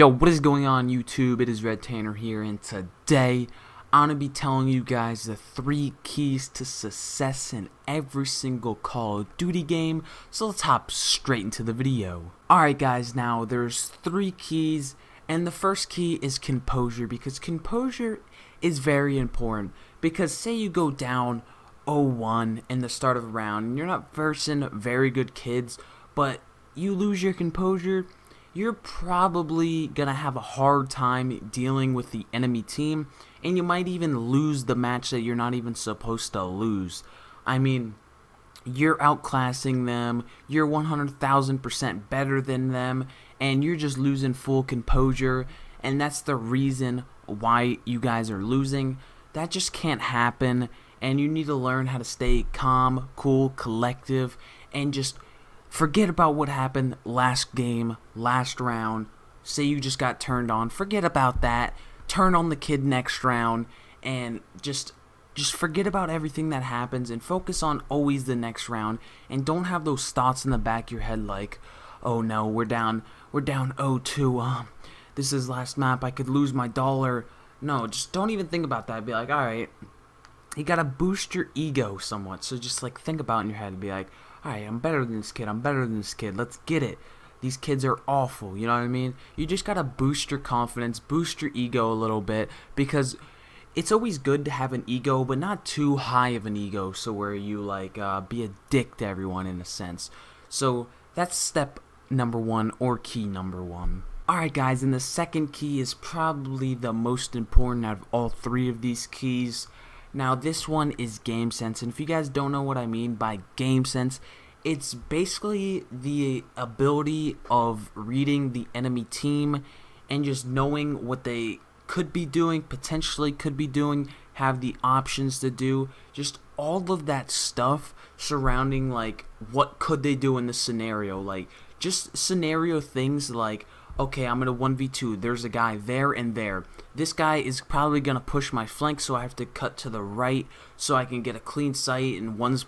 Yo, what is going on YouTube? It is Red Tanner here, and today I'm going to be telling you guys the 3 keys to success in every single Call of Duty game. So let's hop straight into the video. Alright guys, now there's 3 keys, and the first key is composure, because composure is very important. Because say you go down 0-1 in the start of a round, and you're not versing very good kids, but you lose your composure, you're probably gonna have a hard time dealing with the enemy team, and you might even lose the match that you're not even supposed to lose. I mean, you're outclassing them, you're 100,000% better than them, and you're just losing full composure, and that's the reason why you guys are losing. That just can't happen, and you need to learn how to stay calm, cool, collective, and just forget about what happened last game, last round. Say you just got turned on. Forget about that. Turn on the kid next round and just forget about everything that happens and focus on always the next round, and don't have those thoughts in the back of your head like, oh no, we're down 0-2. This is last map. I could lose my dollar. No, just don't even think about that. Be like, alright, you gotta boost your ego somewhat. So just like think about it in your head and be like, alright, I'm better than this kid, let's get it. These kids are awful, you know what I mean? You just gotta boost your confidence, boost your ego a little bit, because it's always good to have an ego, but not too high of an ego, so where you like be a dick to everyone in a sense. So that's step number 1, or key number 1. Alright guys, and the second key is probably the most important out of all 3 of these keys. Now this one is game sense, and if you guys don't know what I mean by game sense, it's basically the ability of reading the enemy team and just knowing what they could be doing, potentially could be doing, have the options to do, just all of that stuff surrounding like what could they do in the scenario, like just scenario things like, okay, I'm in a 1v2, there's a guy there and there. This guy is probably going to push my flank, so I have to cut to the right so I can get a clean sight, and one's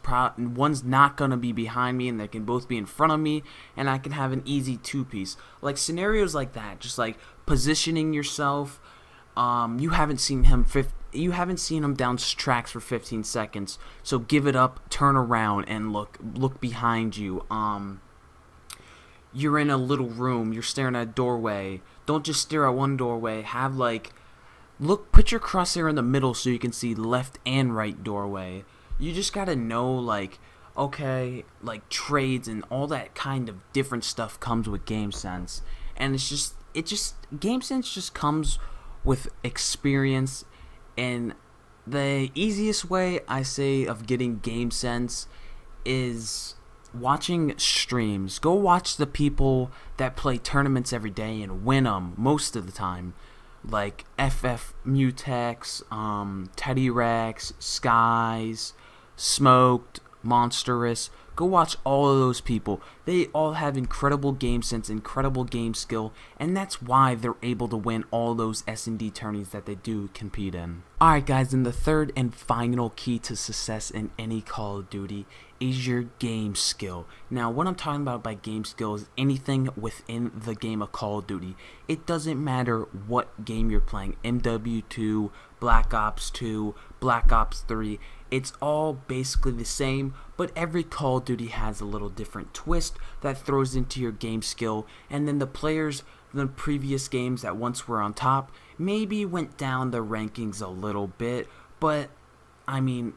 not going to be behind me, and they can both be in front of me, and I can have an easy 2-piece. Like scenarios like that, just like positioning yourself. You haven't seen him down tracks for 15 seconds, so give it up, turn around, and look behind you. You're in a little room, you're staring at a doorway. Don't just stare at one doorway. Have like, put your crosshair in the middle so you can see left and right doorway. You just gotta know like, okay, like trades and all that kind of different stuff comes with game sense. And game sense just comes with experience. And the easiest way I say of getting game sense is watching streams. Go watch the people that play tournaments every day and win them most of the time, like FF Mutex, Teddy Rex, Skies, Smoked, Monstrous. Go watch all of those people. They all have incredible game sense, incredible game skill, and that's why they're able to win all those S&D tourneys that they do compete in. Alright guys, and the third and final key to success in any Call of Duty is your game skill. Now what I'm talking about by game skill is anything within the game of Call of Duty. It doesn't matter what game you're playing, MW2, Black Ops 2, Black Ops 3, it's all basically the same, but every Call of Duty has a little different twist that throws into your game skill, and then the players in the previous games that once were on top maybe went down the rankings a little bit, but I mean,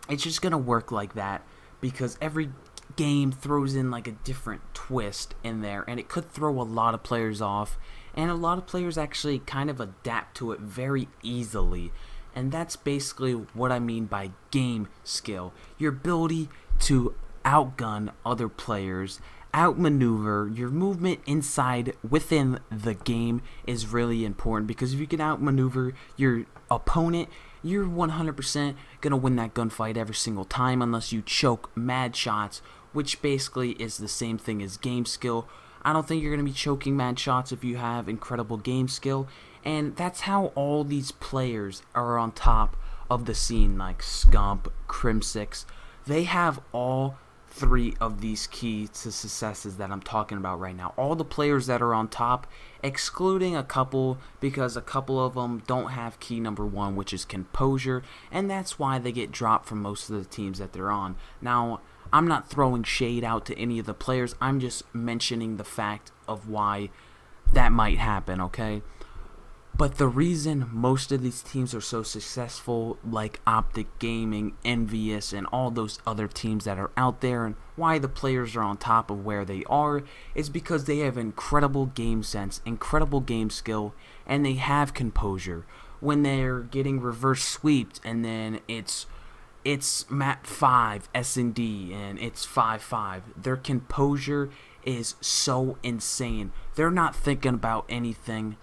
it's just gonna work like that because every game throws in like a different twist in there, and it could throw a lot of players off, and a lot of players actually kind of adapt to it very easily. And that's basically what I mean by game skill. Your ability to outgun other players, outmaneuver, your movement within the game is really important, because if you can outmaneuver your opponent, you're 100% gonna win that gunfight every single time, unless you choke mad shots, which basically is the same thing as game skill. I don't think you're gonna be choking mad shots if you have incredible game skill, and that's how all these players are on top of the scene, like Scump, Crimsix. They have all three of these keys to successes that I'm talking about right now. All the players that are on top, excluding a couple, because a couple of them don't have key number one, which is composure, and that's why they get dropped from most of the teams that they're on. Now, I'm not throwing shade out to any of the players, I'm just mentioning the fact of why that might happen, okay? But the reason most of these teams are so successful, like Optic Gaming, Envious, and all those other teams that are out there, and why the players are on top of where they are, is because they have incredible game sense, incredible game skill, and they have composure. When they're getting reverse sweeped, and then it's map 5 S&D, and it's 5-5, their composure is so insane. They're not thinking about anything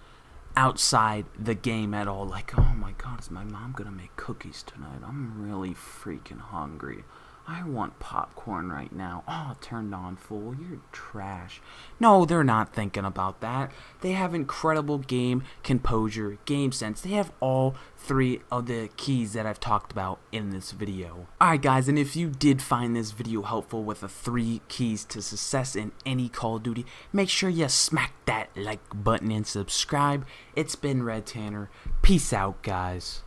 outside the game at all. Like, oh my god, is my mom gonna make cookies tonight? I'm really freaking hungry. I want popcorn right now. Oh, turned on, fool. You're trash. No, they're not thinking about that. They have incredible game composure, game sense. They have all three of the keys that I've talked about in this video. Alright guys, and if you did find this video helpful with the 3 keys to success in any Call of Duty, make sure you smack that like button and subscribe. It's been Red Tanner. Peace out, guys.